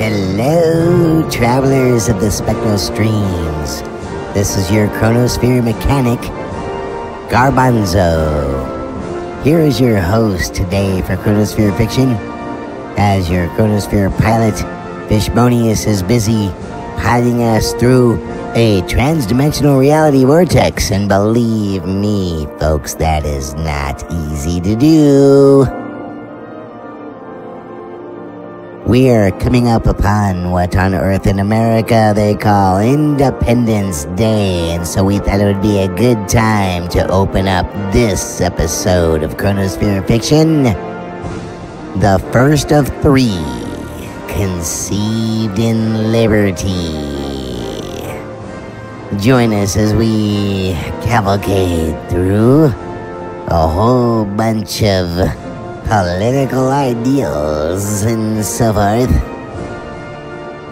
Hello, travelers of the spectral streams. This is your chronosphere mechanic, Garbanzo. Here is your host today for Chronosphere Fiction. As your Chronosphere pilot, Fishbonius is busy piloting us through a trans-dimensional reality vortex, and believe me, folks, that is not easy to do. We are coming up upon what on Earth in America they call Independence Day, and so we thought it would be a good time to open up this episode of Chronosphere Fiction, the first of 3, Conceived in Liberty. Join us as we cavalcade through a whole bunch of political ideals and so forth.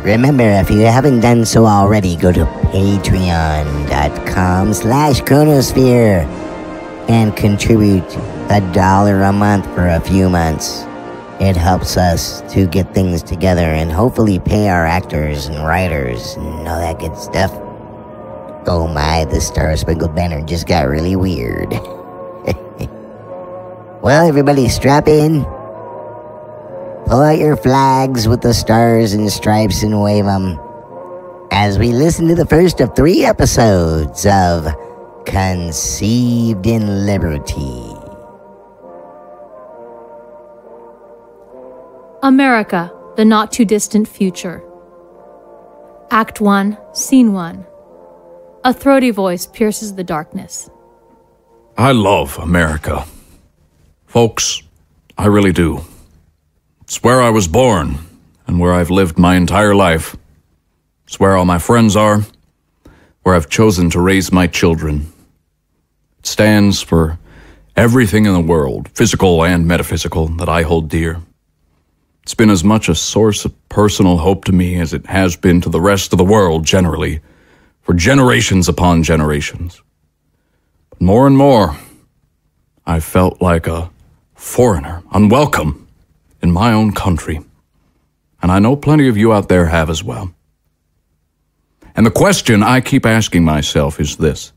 Remember, if you haven't done so already, go to patreon.com/chronosphere and contribute $1 a month for a few months. It helps us to get things together and hopefully pay our actors and writers and all that good stuff. Oh my, the Star Spangled Banner just got really weird. Well, everybody strap in. Pull out your flags with the stars and stripes and wave them as we listen to the first of 3 episodes of Conceived in Liberty. America, the not-too-distant future. Act 1, Scene 1. A throaty voice pierces the darkness. I love America. Folks, I really do. It's where I was born and where I've lived my entire life. It's where all my friends are, where I've chosen to raise my children. It stands for everything in the world, physical and metaphysical, that I hold dear. It's been as much a source of personal hope to me as it has been to the rest of the world generally, for generations upon generations. But more and more, I felt like a foreigner, unwelcome in my own country. And I know plenty of you out there have as well. And the question I keep asking myself is this.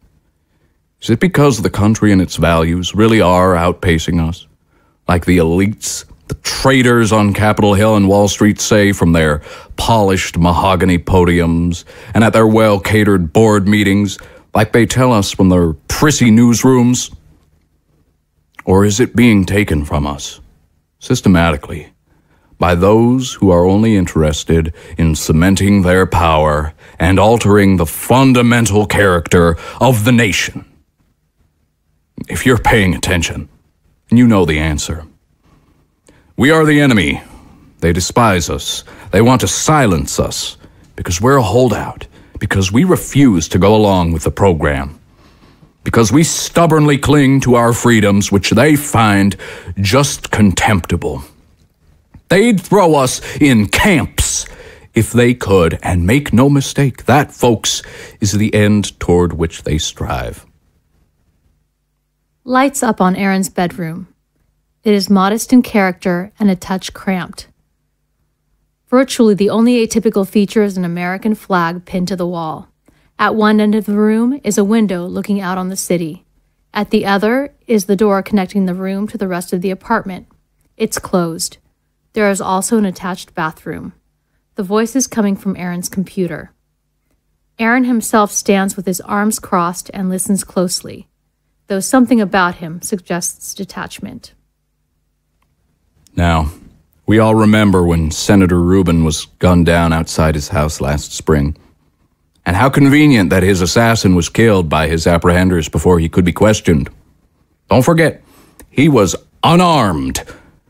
Is it because the country and its values really are outpacing us? Like the elites, the traders on Capitol Hill and Wall Street say from their polished mahogany podiums and at their well-catered board meetings, like they tell us from their prissy newsrooms? Or is it being taken from us, systematically, by those who are only interested in cementing their power and altering the fundamental character of the nation? If you're paying attention, you know the answer. We are the enemy. They despise us. They want to silence us because we're a holdout, because we refuse to go along with the program, because we stubbornly cling to our freedoms, which they find just contemptible. They'd throw us in camps if they could, and make no mistake, that, folks, is the end toward which they strive. Lights up on Aaron's bedroom. It is modest in character and a touch cramped. Virtually the only atypical feature is an American flag pinned to the wall. At one end of the room is a window looking out on the city. At the other is the door connecting the room to the rest of the apartment. It's closed. There is also an attached bathroom. The voice is coming from Aaron's computer. Aaron himself stands with his arms crossed and listens closely, though something about him suggests detachment. Now, we all remember when Senator Rubin was gunned down outside his house last spring. And how convenient that his assassin was killed by his apprehenders before he could be questioned. Don't forget, he was unarmed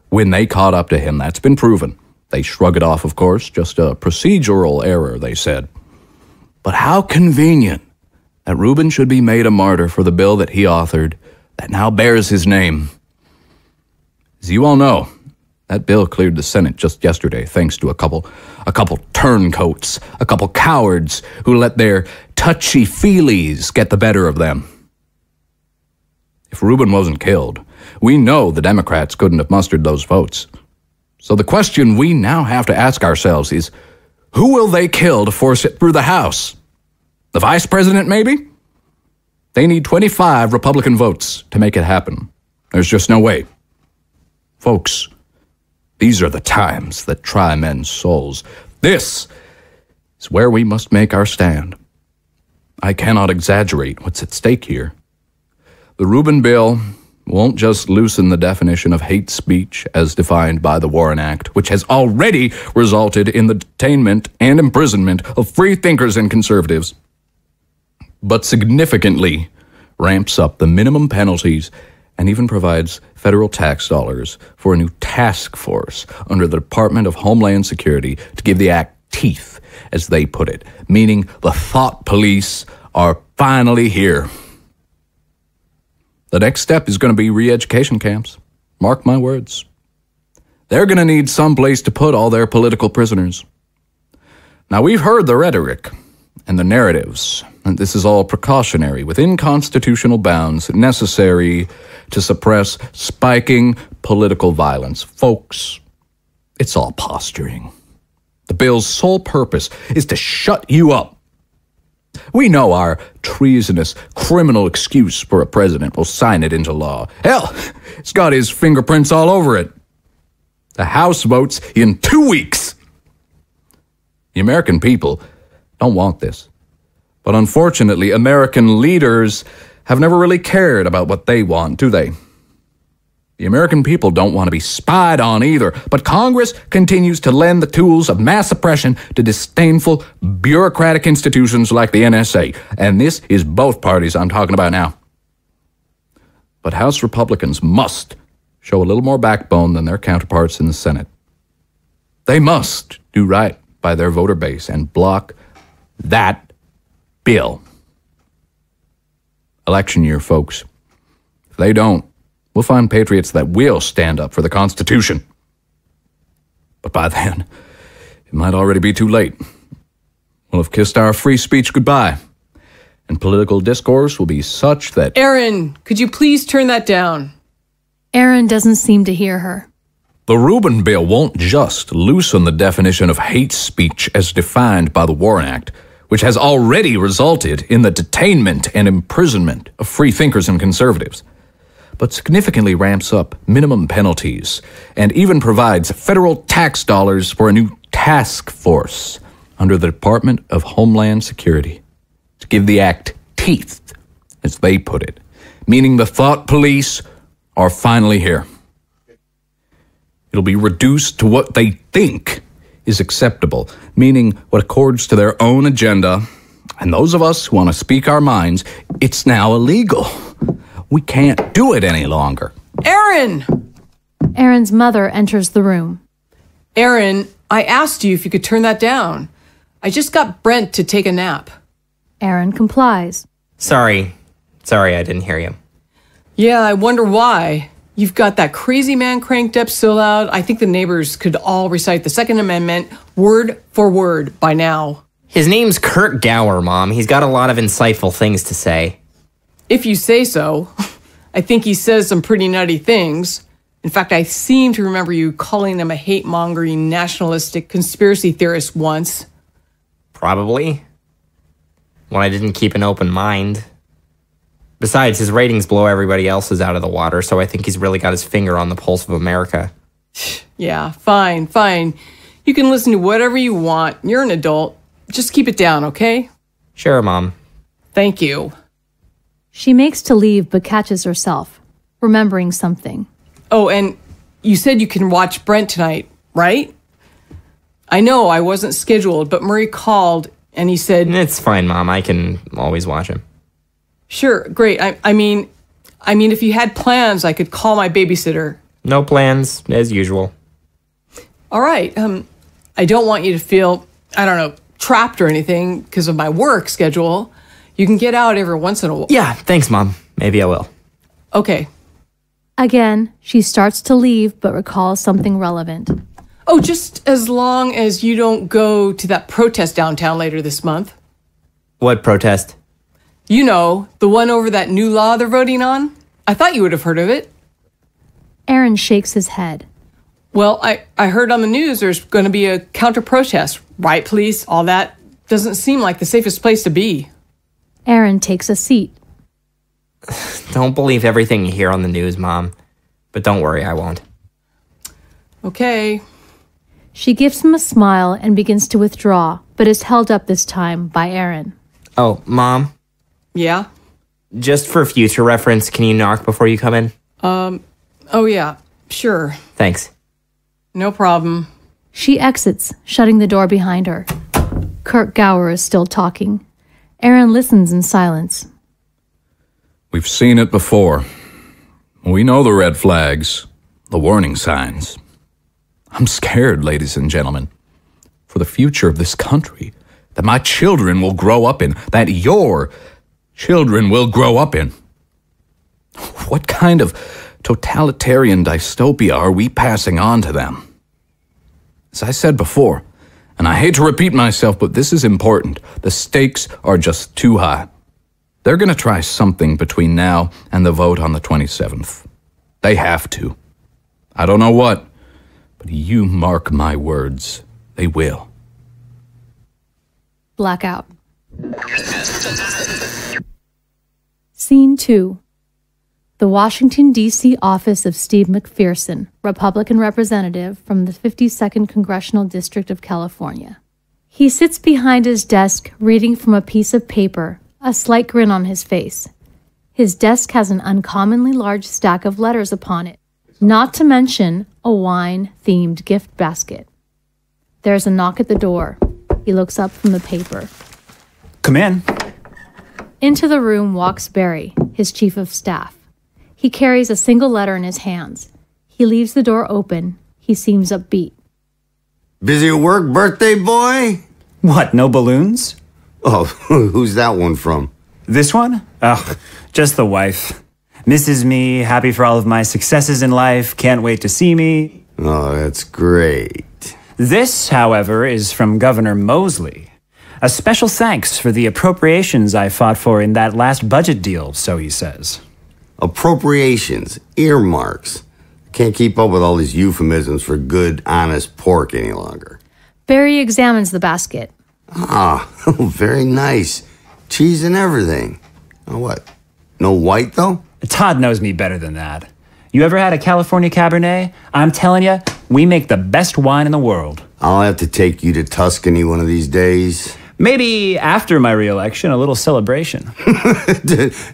when they caught up to him. That's been proven. They shrug it off, of course, just a procedural error, they said. But how convenient that Rubin should be made a martyr for the bill that he authored that now bears his name. As you all know, that bill cleared the Senate just yesterday thanks to a couple turncoats, a couple cowards who let their touchy-feelies get the better of them. If Rubin wasn't killed, we know the Democrats couldn't have mustered those votes. So the question we now have to ask ourselves is, Who will they kill to force it through the House? The vice president, maybe? They need 25 Republican votes to make it happen. There's just no way. Folks, these are the times that try men's souls. This is where we must make our stand. I cannot exaggerate what's at stake here. The Rubin Bill won't just loosen the definition of hate speech as defined by the Warren Act, which has already resulted in the detainment and imprisonment of free thinkers and conservatives, but significantly ramps up the minimum penalties and even provides federal tax dollars for a new task force under the Department of Homeland Security to give the act teeth, as they put it, meaning the thought police are finally here. The next step is going to be re-education camps. Mark my words. They're going to need some place to put all their political prisoners. Now, we've heard the rhetoric and the narratives, and this is all precautionary, within constitutional bounds necessary to suppress spiking political violence. Folks, it's all posturing. The bill's sole purpose is to shut you up. We know our treasonous criminal excuse for a president will sign it into law. Hell, it's got his fingerprints all over it. The House votes in 2 weeks. The American people don't want this. But unfortunately, American leaders have never really cared about what they want, do they? The American people don't want to be spied on either, but Congress continues to lend the tools of mass suppression to disdainful, bureaucratic institutions like the NSA. And this is both parties I'm talking about now. But House Republicans must show a little more backbone than their counterparts in the Senate. They must do right by their voter base and block that bill. Election year, folks. If they don't, we'll find patriots that will stand up for the Constitution. But by then, it might already be too late. We'll have kissed our free speech goodbye, and political discourse will be such that... Aaron, could you please turn that down? Aaron doesn't seem to hear her. The Rubin Bill won't just loosen the definition of hate speech as defined by the Warren Act, which has already resulted in the detainment and imprisonment of free thinkers and conservatives, but significantly ramps up minimum penalties and even provides federal tax dollars for a new task force under the Department of Homeland Security to give the act teeth, as they put it, meaning the thought police are finally here. It'll be reduced to what they think is acceptable, meaning what accords to their own agenda, and those of us who want to speak our minds, it's now illegal. We can't do it any longer. Aaron! Aaron's mother enters the room. Aaron, I asked you if you could turn that down. I just got Brent to take a nap. Aaron complies. Sorry, I didn't hear you. Yeah, I wonder why. You've got that crazy man cranked up so loud, I think the neighbors could all recite the Second Amendment word for word by now. His name's Kirk Gower, Mom. He's got a lot of insightful things to say. If you say so. I think he says some pretty nutty things. In fact, I seem to remember you calling him a hate-mongering, nationalistic conspiracy theorist once. Probably. When I didn't keep an open mind. Besides, his ratings blow everybody else's out of the water, so I think he's really got his finger on the pulse of America. Yeah, fine. You can listen to whatever you want. You're an adult. Just keep it down, okay? Sure, Mom. Thank you. She makes to leave but catches herself, remembering something. Oh, and you said you can watch Brent tonight, right? I know I wasn't scheduled, but Murray called and he said... It's fine, Mom. I can always watch him. Sure, great. I mean, if you had plans, I could call my babysitter. No plans, as usual. All right. I don't want you to feel, trapped or anything because of my work schedule. You can get out every once in a while. Yeah, thanks, Mom. Maybe I will. Okay. Again, she starts to leave but recalls something relevant. Oh, just as long as you don't go to that protest downtown later this month. What protest? You know, the one over that new law they're voting on. I thought you would have heard of it. Aaron shakes his head. Well, I heard on the news there's going to be a counter-protest Riot police, all that, doesn't seem like the safest place to be. Aaron takes a seat. Don't believe everything you hear on the news, Mom. But don't worry, I won't. Okay. She gives him a smile and begins to withdraw, but is held up this time by Aaron. Oh, Mom? Yeah? Just for future reference, can you knock before you come in? Oh yeah, sure. Thanks. No problem. She exits, shutting the door behind her. Kirk Gower is still talking. Aaron listens in silence. We've seen it before. We know the red flags, the warning signs. I'm scared, ladies and gentlemen, for the future of this country that my children will grow up in, that your children will grow up in. What kind of totalitarian dystopia are we passing on to them? As I said before, and I hate to repeat myself, but this is important. The stakes are just too high. They're going to try something between now and the vote on the 27th. They have to. I don't know what, but you mark my words, they will. Blackout. Scene 2. The Washington, D.C. office of Steve McPherson, Republican representative from the 52nd Congressional District of California. He sits behind his desk reading from a piece of paper, a slight grin on his face. His desk has an uncommonly large stack of letters upon it, not to mention a wine-themed gift basket. There's a knock at the door. He looks up from the paper. Come in. Into the room walks Barry, his chief of staff. He carries a single letter in his hands. He leaves the door open. He seems upbeat. Busy at work, birthday boy? What, no balloons? Oh, who's that one from? This one? Oh, just the wife. Misses me, happy for all of my successes in life, can't wait to see me. Oh, that's great. This, however, is from Governor Mosley. A special thanks for the appropriations I fought for in that last budget deal, so he says. Appropriations, earmarks. Can't keep up with all these euphemisms for good, honest pork any longer. Barry examines the basket. Ah, very nice. Cheese and everything. Oh, what? No white, though? Todd knows me better than that. You ever had a California Cabernet? I'm telling you, we make the best wine in the world. I'll have to take you to Tuscany one of these days. Maybe after my re-election, a little celebration.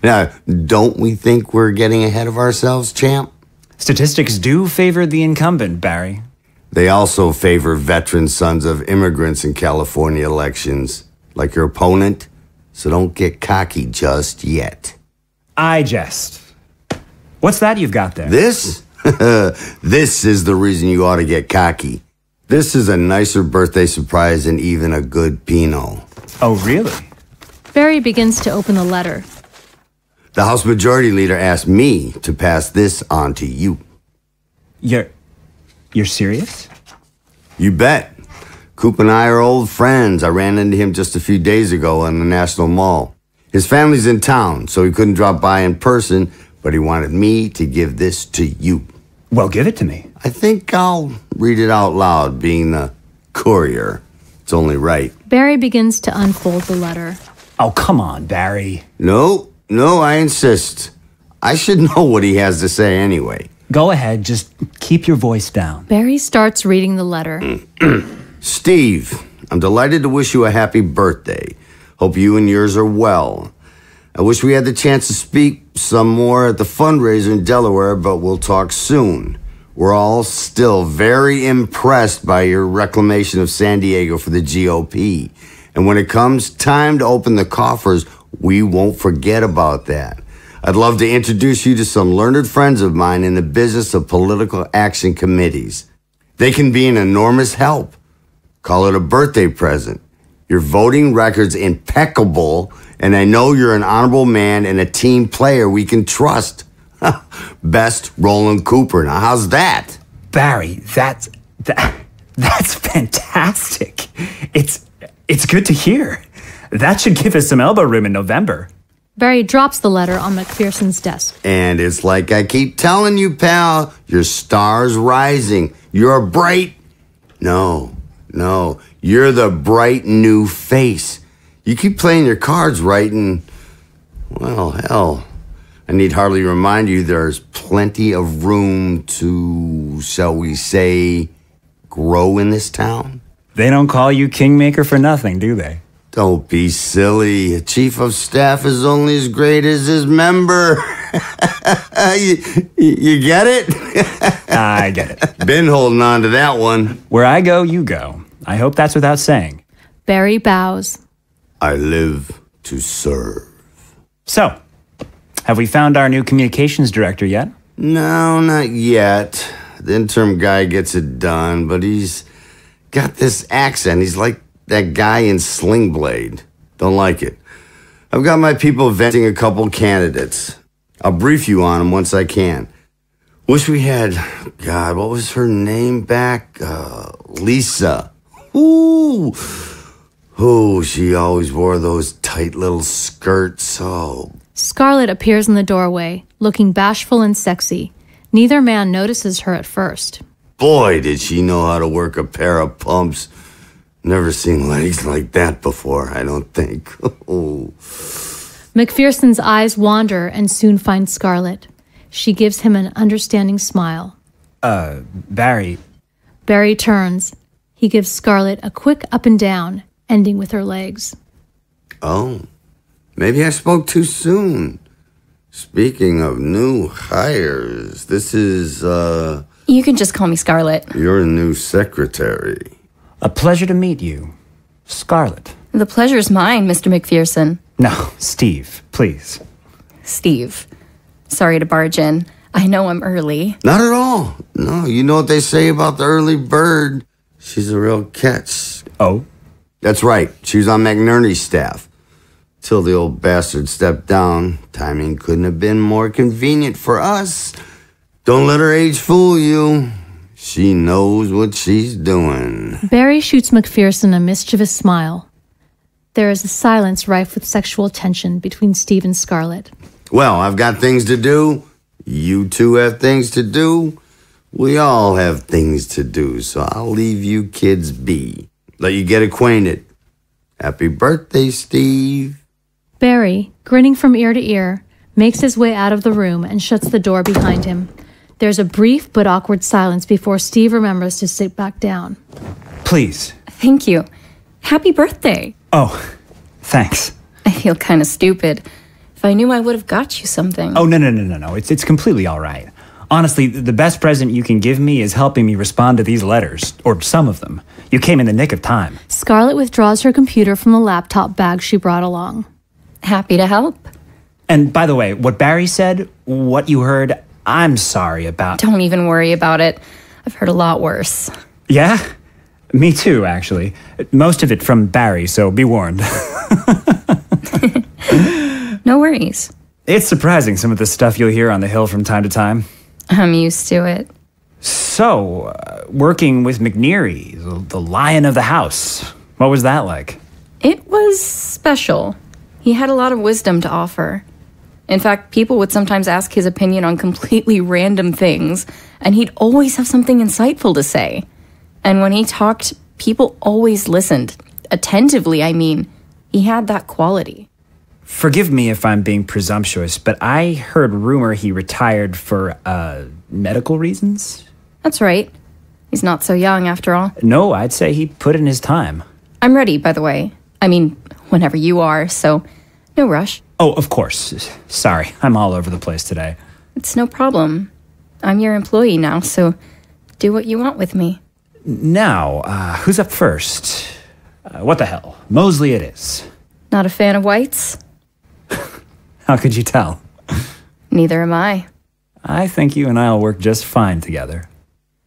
Now, don't we think we're getting ahead of ourselves, champ? Statistics do favor the incumbent, Barry. They also favor veteran sons of immigrants in California elections, like your opponent, so don't get cocky just yet. I jest. What's that you've got there? This? This is the reason you ought to get cocky. This is a nicer birthday surprise than even a good Pinot. Oh, really? Barry begins to open the letter. The House Majority Leader asked me to pass this on to you. You're serious? You bet. Coop and I are old friends. I ran into him just a few days ago in the National Mall. His family's in town, so he couldn't drop by in person, but he wanted me to give this to you. Well, give it to me. I think I'll read it out loud, being the courier. It's only right. Barry begins to unfold the letter. Oh, come on, Barry. No, I insist. I should know what he has to say anyway. Go ahead, just keep your voice down. Barry starts reading the letter. Steve, I'm delighted to wish you a happy birthday. Hope you and yours are well. I wish we had the chance to speak some more at the fundraiser in Delaware, but we'll talk soon. We're all still very impressed by your reclamation of San Diego for the GOP. And when it comes time to open the coffers, we won't forget about that. I'd love to introduce you to some learned friends of mine in the business of political action committees. They can be an enormous help. Call it a birthday present. Your voting record's impeccable, and I know you're an honorable man and a team player we can trust. Best, Roland Cooper. Now, how's that? Barry, that's fantastic. It's good to hear. That should give us some elbow room in November. Barry drops the letter on McPherson's desk. And it's like I keep telling you, pal, your star's rising. You're bright. No, You're the bright new face. You keep playing your cards right and, well, hell, I need hardly remind you there's plenty of room to, shall we say, grow in this town. They don't call you Kingmaker for nothing, do they? Don't be silly. A chief of staff is only as great as his member. you get it? I get it. Been holding on to that one. Where I go, you go. I hope that's without saying. Barry bows. I live to serve. So, have we found our new communications director yet? No, not yet. The interim guy gets it done, but he's got this accent. He's like that guy in Sling Blade. Don't like it. I've got my people vetting a couple candidates. I'll brief you on them once I can. Wish we had, God, what was her name back? Lisa. Ooh. Oh, she always wore those tight little skirts. Oh. Scarlet appears in the doorway, looking bashful and sexy. Neither man notices her at first. Boy, did she know how to work a pair of pumps. Never seen legs like that before, I don't think. Oh. McPherson's eyes wander and soon find Scarlet. She gives him an understanding smile. Barry. Barry turns. He gives Scarlet a quick up and down, ending with her legs. Oh, maybe I spoke too soon. Speaking of new hires, this is, You can just call me Scarlet. your new secretary. A pleasure to meet you. Scarlet. The pleasure's mine, Mr. McPherson. No, Steve, please. Steve. Sorry to barge in. I know I'm early. Not at all. No, you know what they say about the early bird. She's a real catch. Oh? That's right. She was on McNerney's staff. Till the old bastard stepped down. Timing couldn't have been more convenient for us. Don't let her age fool you. She knows what she's doing. Barry shoots McPherson a mischievous smile. There is a silence rife with sexual tension between Steve and Scarlet. Well, I've got things to do. You two have things to do. We all have things to do, so I'll leave you kids be. Let you get acquainted. Happy birthday, Steve. Barry, grinning from ear to ear, makes his way out of the room and shuts the door behind him. There's a brief but awkward silence before Steve remembers to sit back down. Please. Thank you. Happy birthday. Oh, thanks. I feel kind of stupid. If I knew, I would have got you something. Oh, no. It's completely all right. Honestly, the best present you can give me is helping me respond to these letters, or some of them. You came in the nick of time. Scarlet withdraws her computer from the laptop bag she brought along. Happy to help. And by the way, what Barry said, what you heard, I'm sorry about. Don't even worry about it. I've heard a lot worse. Yeah? Me too, actually. Most of it from Barry, so be warned. No worries. It's surprising some of the stuff you'll hear on the Hill from time to time. I'm used to it. So, working with McNeary, the lion of the house, what was that like? It was special. He had a lot of wisdom to offer. In fact, people would sometimes ask his opinion on completely random things, and he'd always have something insightful to say. And when he talked, people always listened. Attentively, I mean. He had that quality. Forgive me if I'm being presumptuous, but I heard rumor he retired for, medical reasons? That's right. He's not so young, after all. No, I'd say he put in his time. I'm ready, by the way. I mean, whenever you are, so no rush. Oh, of course. Sorry, I'm all over the place today. It's no problem. I'm your employee now, so do what you want with me. Now, who's up first? What the hell? Mosley it is. Not a fan of whites? How could you tell? Neither am I. I think you and I'll work just fine together.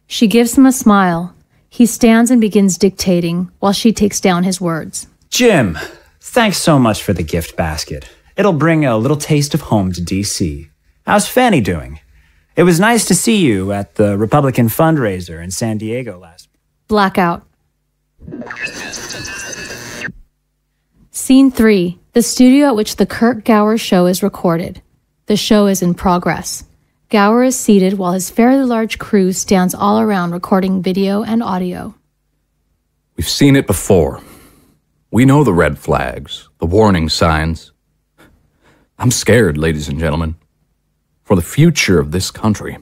She gives him a smile. He stands and begins dictating while she takes down his words. Jim, thanks so much for the gift basket. It'll bring a little taste of home to D.C. How's Fanny doing? It was nice to see you at the Republican fundraiser in San Diego last week. Blackout. Scene 3. The studio at which the Kirk Gower show is recorded. The show is in progress. Gower is seated while his fairly large crew stands all around recording video and audio. We've seen it before. We know the red flags, the warning signs. I'm scared, ladies and gentlemen, for the future of this country.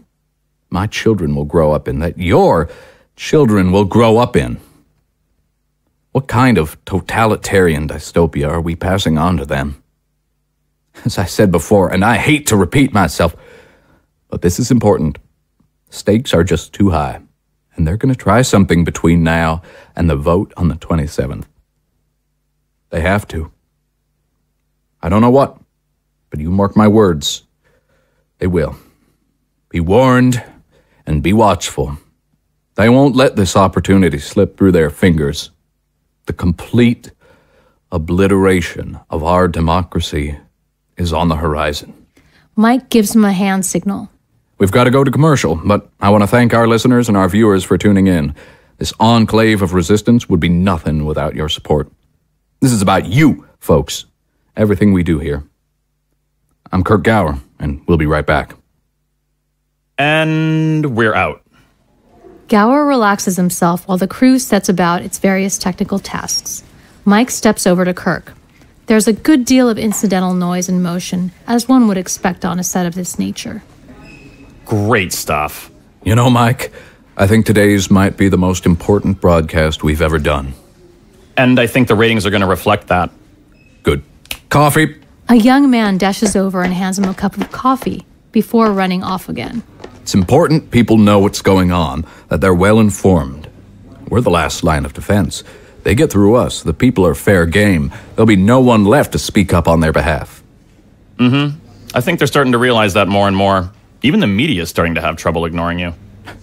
My children will grow up in that. Your children will grow up in. What kind of totalitarian dystopia are we passing on to them? As I said before, and I hate to repeat myself, but this is important. Stakes are just too high, and they're going to try something between now and the vote on the 27th. They have to. I don't know what, but you mark my words. They will. Be warned and be watchful. They won't let this opportunity slip through their fingers. The complete obliteration of our democracy is on the horizon. Mike gives him a hand signal. We've got to go to commercial, but I want to thank our listeners and our viewers for tuning in. This enclave of resistance would be nothing without your support. This is about you, folks. Everything we do here. I'm Kirk Gower, and we'll be right back. And we're out. Gower relaxes himself while the crew sets about its various technical tasks. Mike steps over to Kirk. There's a good deal of incidental noise and motion, as one would expect on a set of this nature. Great stuff. You know, Mike, I think today's might be the most important broadcast we've ever done. And I think the ratings are going to reflect that. Good. Coffee? A young man dashes over and hands him a cup of coffee before running off again. It's important people know what's going on, that they're well informed. We're the last line of defense. They get through us, the people are fair game. There'll be no one left to speak up on their behalf. I think they're starting to realize that more and more. Even the media is starting to have trouble ignoring you.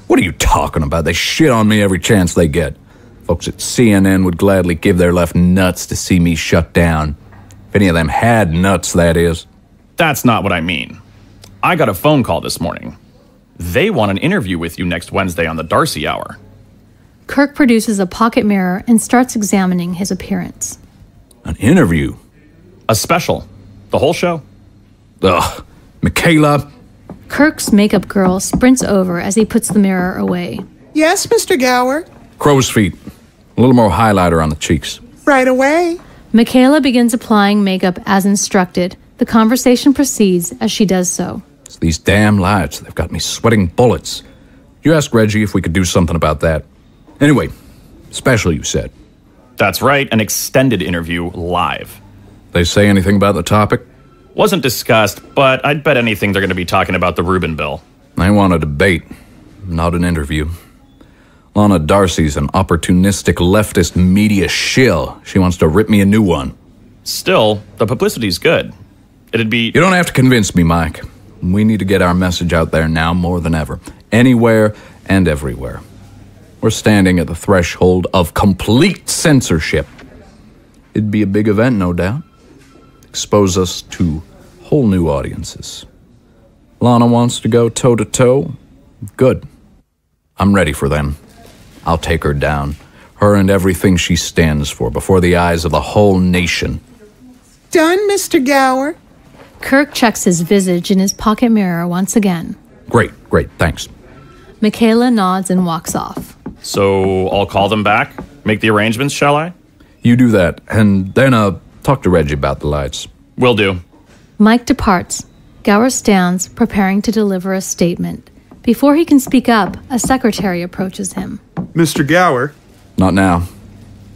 What are you talking about? They shit on me every chance they get. Folks at CNN would gladly give their left nuts to see me shut down. If any of them had nuts, that is. That's not what I mean. I got a phone call this morning. They want an interview with you next Wednesday on the Darcy Hour. Kirk produces a pocket mirror and starts examining his appearance. An interview? A special. The whole show. Ugh. Michaela. Kirk's makeup girl sprints over as he puts the mirror away. Yes, Mr. Gower. Crow's feet. A little more highlighter on the cheeks. Right away. Michaela begins applying makeup as instructed. The conversation proceeds as she does so. It's these damn lights. They've got me sweating bullets. You asked Reggie if we could do something about that. Anyway, special, you said. That's right, an extended interview live. They say anything about the topic? Wasn't discussed, but I'd bet anything they're going to be talking about the Rubin bill. I want a debate, not an interview. Lana Darcy's an opportunistic leftist media shill. She wants to rip me a new one. Still, the publicity's good. It'd be... You don't have to convince me, Mike. We need to get our message out there now more than ever. Anywhere and everywhere. We're standing at the threshold of complete censorship. It'd be a big event, no doubt. Expose us to whole new audiences. Lana wants to go toe-to-toe. Good. I'm ready for them. I'll take her down. Her and everything she stands for before the eyes of the whole nation. Done, Mr. Gower. Kirk checks his visage in his pocket mirror once again. Great, thanks. Michaela nods and walks off. So I'll call them back? Make the arrangements, shall I? You do that, and then talk to Reggie about the lights. Will do. Mike departs. Gower stands, preparing to deliver a statement. Before he can speak up, a secretary approaches him. Mr. Gower? Not now.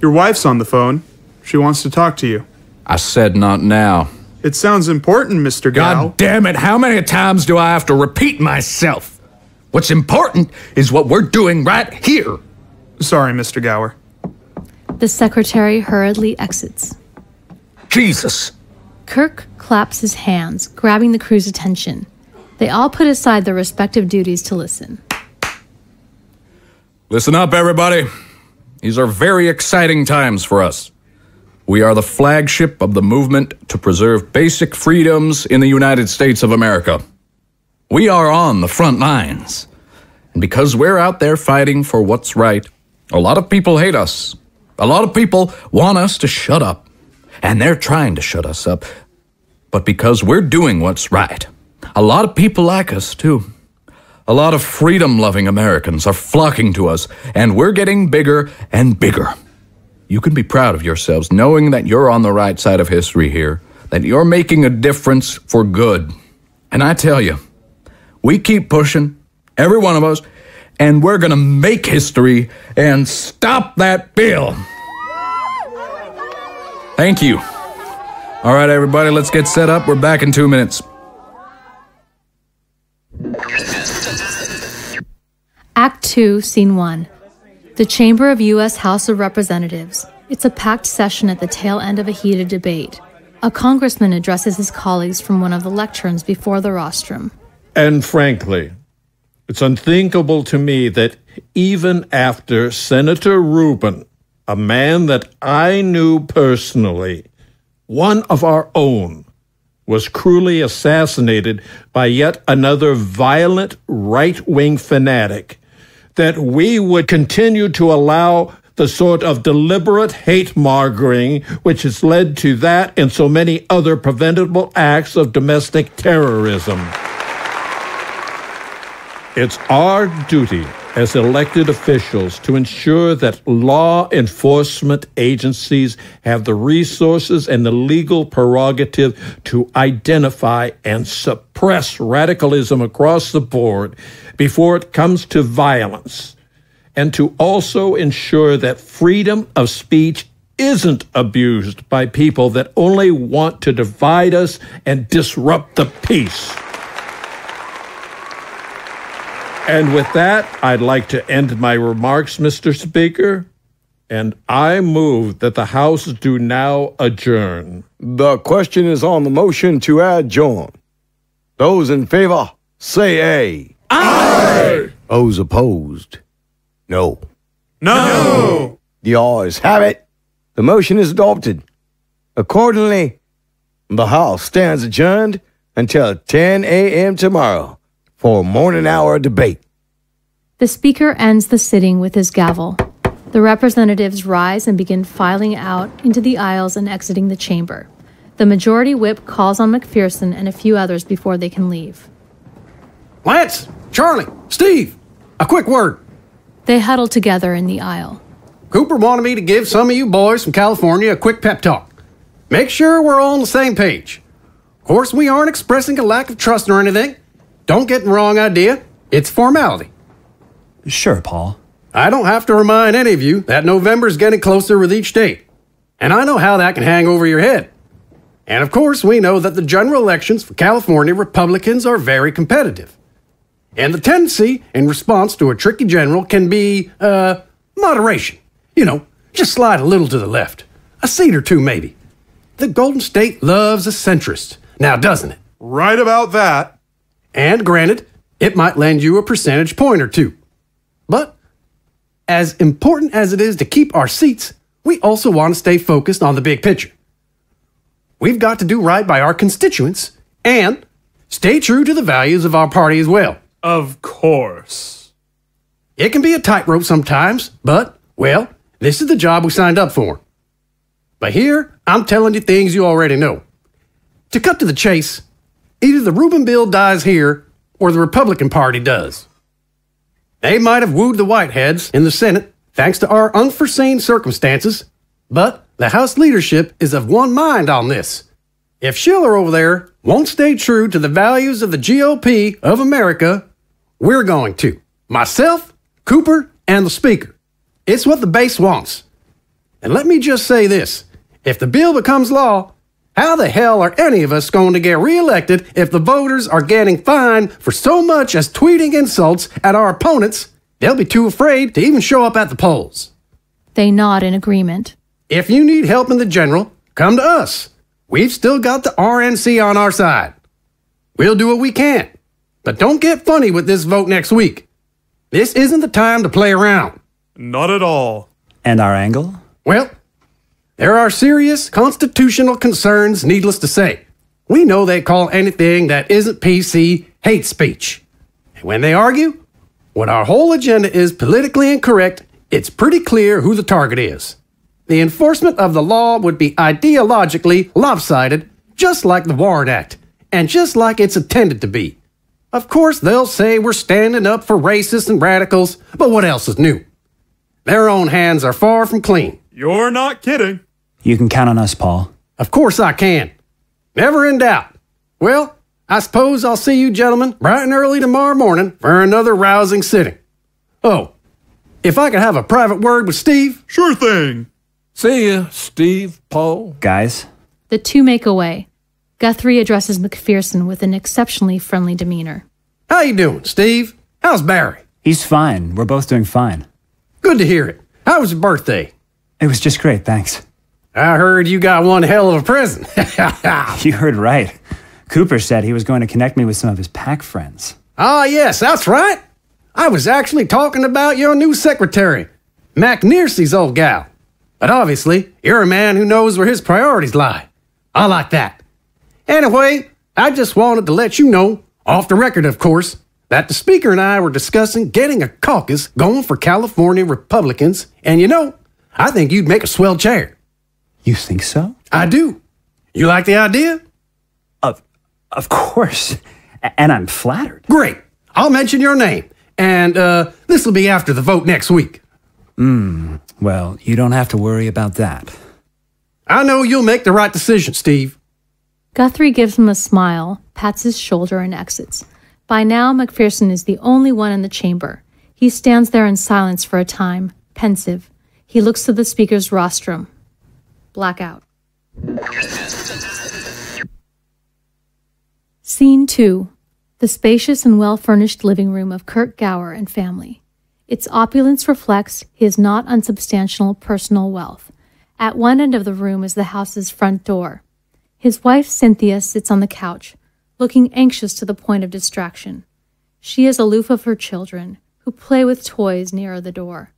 Your wife's on the phone. She wants to talk to you. I said not now. It sounds important, Mr. Gower. God damn it, how many times do I have to repeat myself? What's important is what we're doing right here. Sorry, Mr. Gower. The secretary hurriedly exits. Jesus. Kirk claps his hands, grabbing the crew's attention. They all put aside their respective duties to listen. Listen up, everybody. These are very exciting times for us. We are the flagship of the movement to preserve basic freedoms in the United States of America. We are on the front lines. And because we're out there fighting for what's right, a lot of people hate us. A lot of people want us to shut up. And they're trying to shut us up. But because we're doing what's right, a lot of people like us, too. A lot of freedom-loving Americans are flocking to us, and we're getting bigger and bigger. you can be proud of yourselves knowing that you're on the right side of history here, that you're making a difference for good. And I tell you, we keep pushing, every one of us, and we're going to make history and stop that bill. Thank you. All right, everybody, let's get set up. We're back in 2 minutes. Act 2, Scene 1. The Chamber of U.S. House of Representatives. It's a packed session at the tail end of a heated debate. A congressman addresses his colleagues from one of the lecterns before the rostrum. And frankly, it's unthinkable to me that even after Senator Rubin, a man that I knew personally, one of our own, was cruelly assassinated by yet another violent right-wing fanatic, that we would continue to allow the sort of deliberate hate-mongering which has led to that and so many other preventable acts of domestic terrorism. It's our duty as elected officials to ensure that law enforcement agencies have the resources and the legal prerogative to identify and suppress radicalism across the board before it comes to violence, and to also ensure that freedom of speech isn't abused by people that only want to divide us and disrupt the peace. And with that, I'd like to end my remarks, Mr. Speaker, and I move that the House do now adjourn. The question is on the motion to adjourn. Those in favor, say aye. Aye! Those opposed, no. No! The ayes have it. The motion is adopted. Accordingly, the House stands adjourned until 10 a.m. tomorrow for a morning hour debate. The Speaker ends the sitting with his gavel. The representatives rise and begin filing out into the aisles and exiting the chamber. The Majority Whip calls on McPherson and a few others before they can leave. Lance, Charlie, Steve, a quick word. They huddle together in the aisle. Cooper wanted me to give some of you boys from California a quick pep talk. Make sure we're all on the same page. Of course, we aren't expressing a lack of trust or anything. Don't get the wrong idea. It's formality. Sure, Paul. I don't have to remind any of you that November's getting closer with each date. And I know how that can hang over your head. And of course, we know that the general elections for California Republicans are very competitive. And the tendency in response to a tricky general can be, moderation. You know, just slide a little to the left. A seat or two, maybe. The Golden State loves a centrist. Now, doesn't it? Right about that. And granted, it might lend you a percentage point or two. But as important as it is to keep our seats, we also want to stay focused on the big picture. We've got to do right by our constituents and stay true to the values of our party as well. Of course. It can be a tightrope sometimes, but, well, this is the job we signed up for. But here, I'm telling you things you already know. To cut to the chase, either the Rubin bill dies here or the Republican Party does. They might have wooed the Whiteheads in the Senate thanks to our unforeseen circumstances, but the House leadership is of one mind on this. If Schiller over there won't stay true to the values of the GOP of America, we're going to. Myself, Cooper, and the Speaker. It's what the base wants. And let me just say this. If the bill becomes law, how the hell are any of us going to get reelected if the voters are getting fined for so much as tweeting insults at our opponents? They'll be too afraid to even show up at the polls. They nod in agreement. If you need help in the general, come to us. We've still got the RNC on our side. We'll do what we can. But don't get funny with this vote next week. This isn't the time to play around. Not at all. And our angle? Well, there are serious constitutional concerns, needless to say. We know they call anything that isn't PC hate speech. And when they argue, when our whole agenda is politically incorrect, it's pretty clear who the target is. The enforcement of the law would be ideologically lopsided, just like the Warren Act, and just like it's intended to be. Of course, they'll say we're standing up for racists and radicals, but what else is new? Their own hands are far from clean. You're not kidding. You can count on us, Paul. Of course I can. Never in doubt. Well, I suppose I'll see you gentlemen bright and early tomorrow morning for another rousing sitting. Oh, if I could have a private word with Steve? Sure thing. See ya, Steve, Paul. Guys? The two make away. Guthrie addresses McPherson with an exceptionally friendly demeanor. How you doing, Steve? How's Barry? He's fine. We're both doing fine. Good to hear it. How was your birthday? It was just great, thanks. I heard you got one hell of a present. You heard right. Cooper said he was going to connect me with some of his pack friends. Ah, yes, that's right. I was actually talking about your new secretary, McNearcy's old gal. But obviously, you're a man who knows where his priorities lie. I like that. Anyway, I just wanted to let you know, off the record of course, that the speaker and I were discussing getting a caucus going for California Republicans, and you know, I think you'd make a swell chair. You think so? I do. You like the idea? Of course. And I'm flattered. Great. I'll mention your name. And this will be after the vote next week. Well, you don't have to worry about that. I know you'll make the right decision, Steve. Guthrie gives him a smile, pats his shoulder, and exits. By now, McPherson is the only one in the chamber. He stands there in silence for a time, pensive. He looks to the speaker's rostrum. Blackout. Scene 2. The spacious and well-furnished living room of Kirk Gower and family. Its opulence reflects his not unsubstantial personal wealth. At one end of the room is the house's front door. His wife, Cynthia, sits on the couch, looking anxious to the point of distraction. She is aloof of her children, who play with toys nearer the door.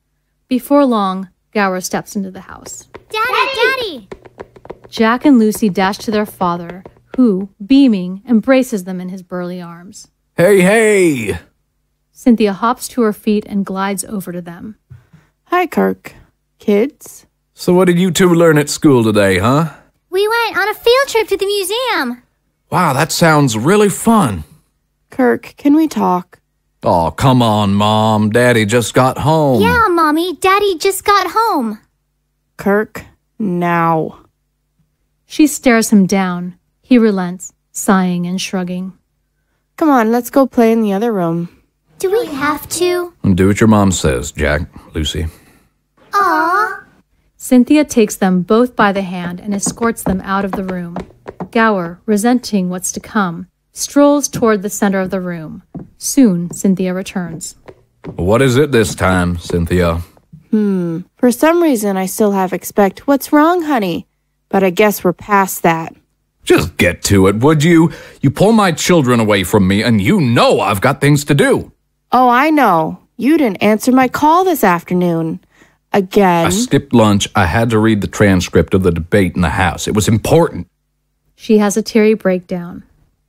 Before long, Gower steps into the house. Daddy! Jack and Lucy dash to their father, who, beaming, embraces them in his burly arms. Hey! Cynthia hops to her feet and glides over to them. Hi, Kirk. Kids? So what did you two learn at school today, huh? We went on a field trip to the museum. Wow, that sounds really fun. Kirk, can we talk? Oh, come on, Mom. Daddy just got home. Yeah, Mommy. Daddy just got home. Kirk, now. She stares him down. He relents, sighing and shrugging. Come on, let's go play in the other room. Do we have to? Do what your mom says, Jack, Lucy. Aww. Cynthia takes them both by the hand and escorts them out of the room. Gower, resenting what's to come, strolls toward the center of the room. Soon, Cynthia returns. What is it this time, Cynthia? For some reason, I still have expect. What's wrong, honey? But I guess we're past that. Just get to it, would you? You pull my children away from me, and you know I've got things to do. Oh, I know. You didn't answer my call this afternoon. Again. I skipped lunch. I had to read the transcript of the debate in the House. It was important. She has a teary breakdown.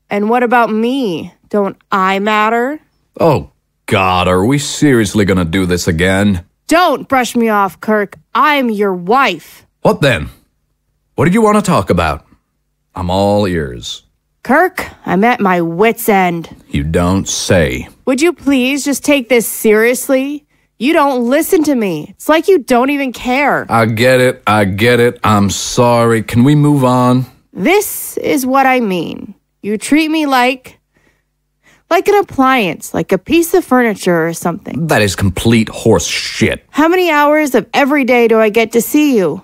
And what about me? Don't I matter? Oh, God, are we seriously going to do this again? Don't brush me off, Kirk. I'm your wife. What then? What did you want to talk about? I'm all ears. Kirk, I'm at my wit's end. You don't say. Would you please just take this seriously? You don't listen to me. It's like you don't even care. I get it. I'm sorry. Can we move on? This is what I mean. You treat me like an appliance, like a piece of furniture or something. That is complete horse shit. How many hours of every day do I get to see you?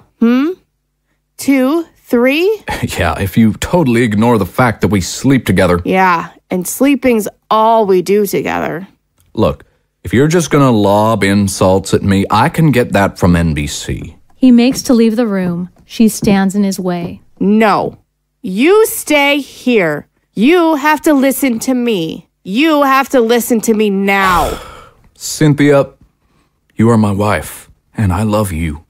2, 3? Yeah, if you totally ignore the fact that we sleep together. Yeah, and sleeping's all we do together. Look, if you're just gonna lob insults at me, I can get that from NBC. He makes to leave the room. She stands in his way. No. You stay here. You have to listen to me. You have to listen to me now. Cynthia, you are my wife, and I love you.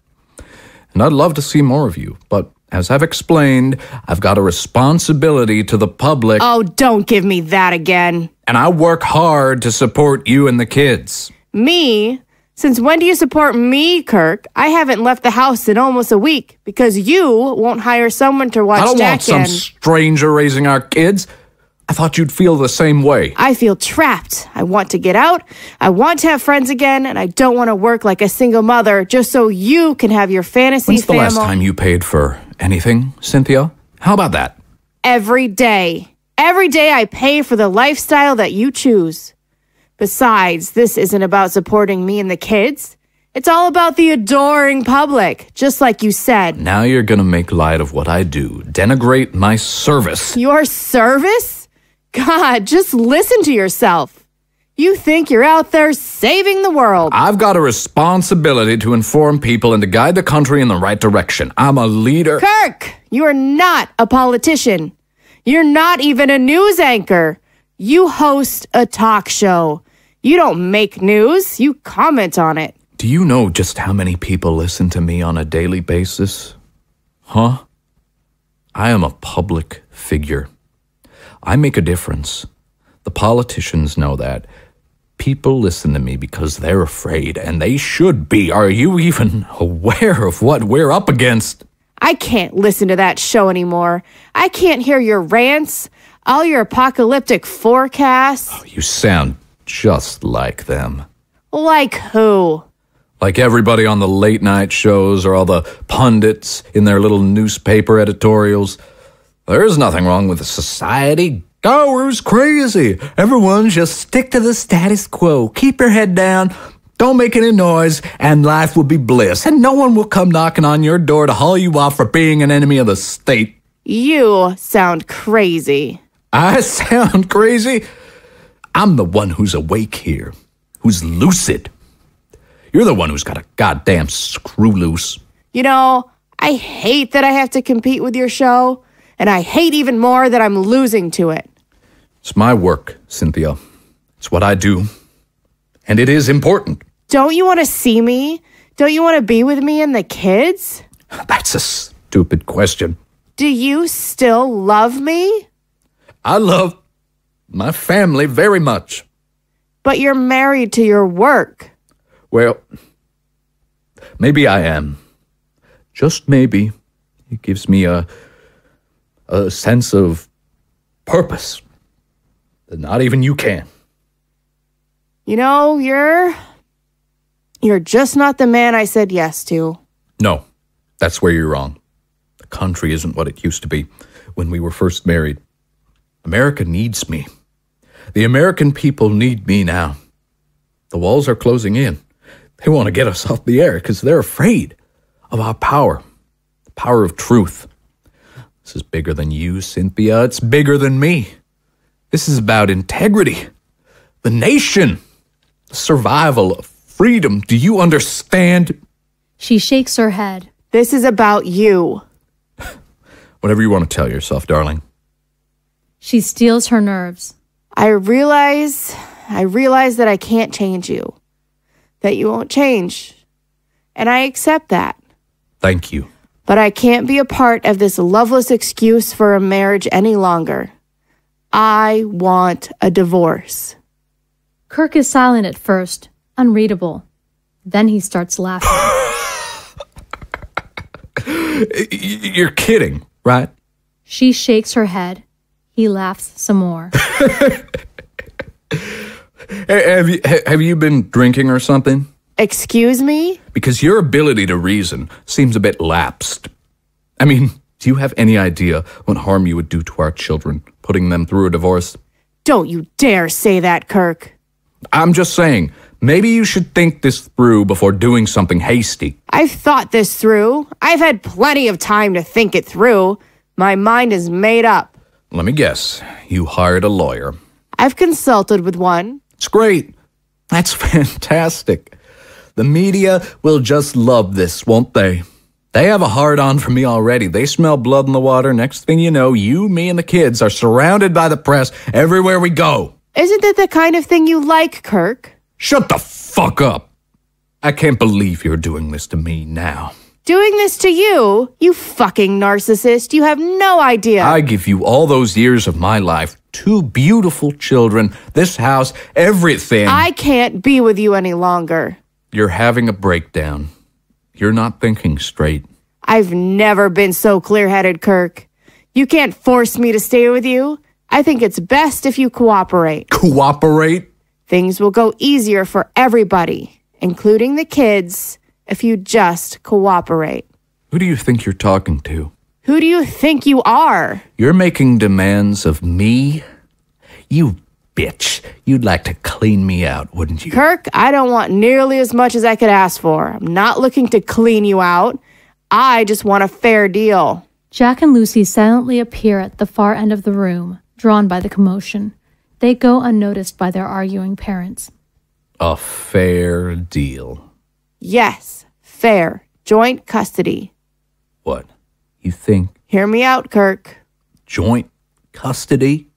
And I'd love to see more of you, but as I've explained, I've got a responsibility to the public. Oh, don't give me that again. And I work hard to support you and the kids. Me? Since when do you support me, Kirk? I haven't left the house in almost a week because you won't hire someone to watch I don't Jack want some and... stranger raising our kids. I thought you'd feel the same way. I feel trapped. I want to get out. I want to have friends again, and I don't want to work like a single mother just so you can have your fantasy When's the last time you paid for anything, Cynthia? How about that? Every day. Every day I pay for the lifestyle that you choose. Besides, this isn't about supporting me and the kids. It's all about the adoring public, just like you said. Now you're gonna make light of what I do. Denigrate my service. Your service? God, just listen to yourself. You think you're out there saving the world. I've got a responsibility to inform people and to guide the country in the right direction. I'm a leader. Kirk, you are not a politician. You're not even a news anchor. You host a talk show. You don't make news, you comment on it. Do you know just how many people listen to me on a daily basis? Huh? I am a public figure. I make a difference. The politicians know that. People listen to me because they're afraid, and they should be. Are you even aware of what we're up against? I can't listen to that show anymore. I can't hear your rants, all your apocalyptic forecasts. Oh, you sound just like them. Like who? Like everybody on the late night shows or all the pundits in their little newspaper editorials. There's nothing wrong with the society. Gower's crazy. Everyone just stick to the status quo. Keep your head down. Don't make any noise, and life will be bliss. And no one will come knocking on your door to haul you off for being an enemy of the state. You sound crazy. I sound crazy? I'm the one who's awake here, who's lucid. You're the one who's got a goddamn screw loose. You know, I hate that I have to compete with your show, and I hate even more that I'm losing to it. It's my work, Cynthia. It's what I do. And it is important. Don't you want to see me? Don't you want to be with me and the kids? That's a stupid question. Do you still love me? I love my family very much. But you're married to your work. Well, maybe I am. Just maybe. It gives me a sense of purpose that not even you can. You know, you're just not the man I said yes to. No, that's where you're wrong. The country isn't what it used to be when we were first married. America needs me. The American people need me now. The walls are closing in. They want to get us off the air because they're afraid of our power, the power of truth. This is bigger than you, Cynthia. It's bigger than me. This is about integrity, the nation, the survival of freedom. Do you understand? She shakes her head. This is about you. Whatever you want to tell yourself, darling. She steels her nerves. I realize that I can't change you, that you won't change, and I accept that. Thank you. But I can't be a part of this loveless excuse for a marriage any longer. I want a divorce. Kirk is silent at first, unreadable. Then he starts laughing. You're kidding, right? She shakes her head. He laughs some more. Have you been drinking or something? Excuse me? Because your ability to reason seems a bit lapsed. I mean, do you have any idea what harm you would do to our children, putting them through a divorce? Don't you dare say that, Kirk. I'm just saying, maybe you should think this through before doing something hasty. I've thought this through. I've had plenty of time to think it through. My mind is made up. Let me guess. You hired a lawyer. I've consulted with one. It's great. That's fantastic. The media will just love this, won't they? They have a hard-on for me already. They smell blood in the water. Next thing you know, you, me, and the kids are surrounded by the press everywhere we go. Isn't that the kind of thing you like, Kirk? Shut the fuck up. I can't believe you're doing this to me now. Doing this to you? You fucking narcissist. You have no idea. I give you all those years of my life, 2 beautiful children, this house, everything. I can't be with you any longer. You're having a breakdown. You're not thinking straight. I've never been so clear-headed, Kirk. You can't force me to stay with you. I think it's best if you cooperate. Cooperate? Things will go easier for everybody, including the kids, if you just cooperate. Who do you think you're talking to? Who do you think you are? You're making demands of me? You bitch. You'd like to clean me out, wouldn't you? Kirk, I don't want nearly as much as I could ask for. I'm not looking to clean you out. I just want a fair deal. Jack and Lucy silently appear at the far end of the room, drawn by the commotion. They go unnoticed by their arguing parents. A fair deal. Yes, fair. Joint custody. What? You think? Hear me out, Kirk. Joint custody?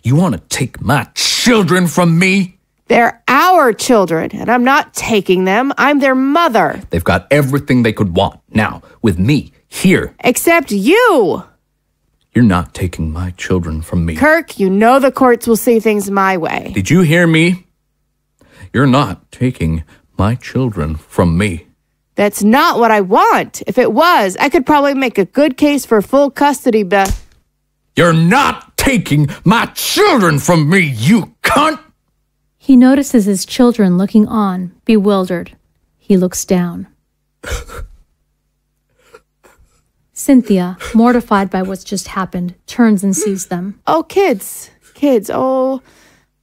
You want to take my children from me? They're our children, and I'm not taking them. I'm their mother. They've got everything they could want. Now, with me, here. Except you. You're not taking my children from me. Kirk, you know the courts will see things my way. Did you hear me? You're not taking my children from me. That's not what I want. If it was, I could probably make a good case for full custody, Beth. You're not taking my children from me, you cunt! He notices his children looking on, bewildered. He looks down. Cynthia, mortified by what's just happened, turns and sees them. Oh, kids. Oh,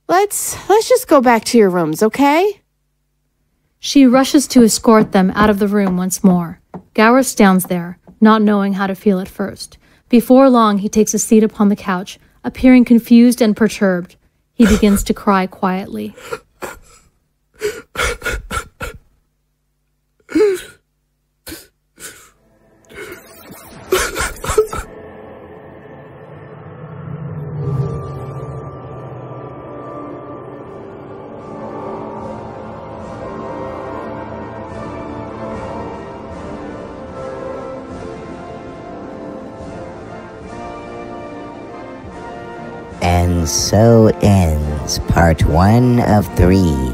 let's just go back to your rooms, okay? She rushes to escort them out of the room once more. Gower stands there, not knowing how to feel at first. Before long, he takes a seat upon the couch, appearing confused and perturbed. He begins to cry quietly. And so ends part 1 of 3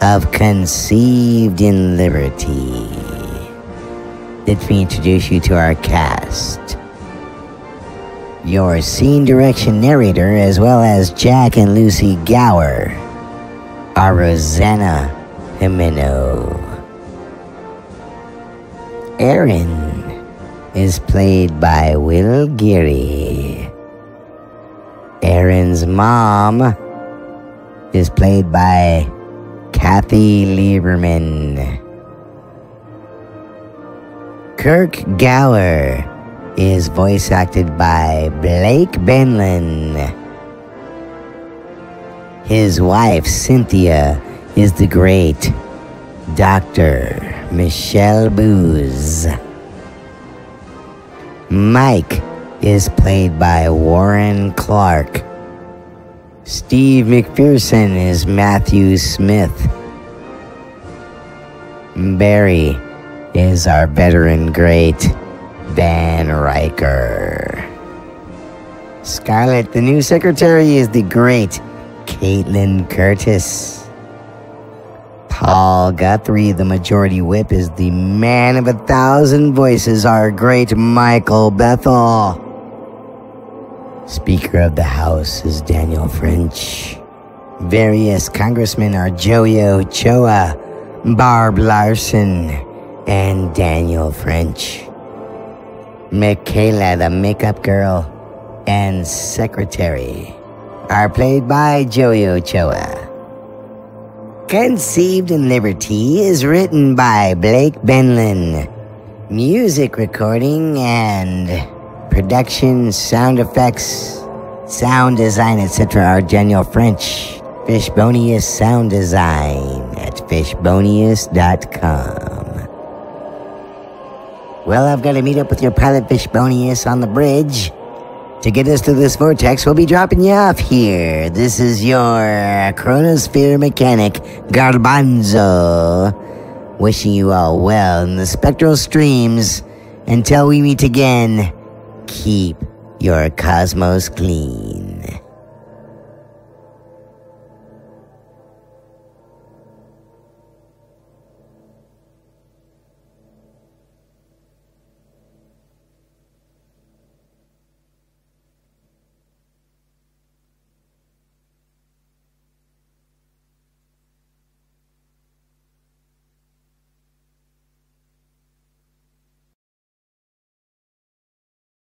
of Conceived in Liberty. Let me introduce you to our cast. Your scene direction narrator, as well as Jack and Lucy Gower, are Rosanna Jimeno. Aaron is played by Will Geare. Aaron's mom is played by Kathy Lieberman. Kirk Gower is voice acted by Blake Benlan. His wife, Cynthia, is the great Dr. Michelle Booz. Mike is played by Warren Clarke. Steve McPherson is Matthew Smith. Barry is our veteran great Van Riker. Scarlet, the new secretary, is the great Katelin Curtis. Paul Guthrie, the majority whip, is the man of 1,000 voices, our great Michael Bethel. Speaker of the House is Daniel French. Various congressmen are Joey Ochoa, Barb Larsen, and Daniel French. Michaela, the makeup girl, and secretary are played by Joey Ochoa. Conceived in Liberty is written by Blake Benlan. Music recording and production, sound effects, sound design, etc. are Daniel French. Fishbonius Sound Design at fishbonius.com. Well, I've got to meet up with your pilot Fishbonius on the bridge. To get us through this vortex, we'll be dropping you off here. This is your chronosphere mechanic, Garbanzo. Wishing you all well in the spectral streams. Until we meet again, keep your cosmos clean.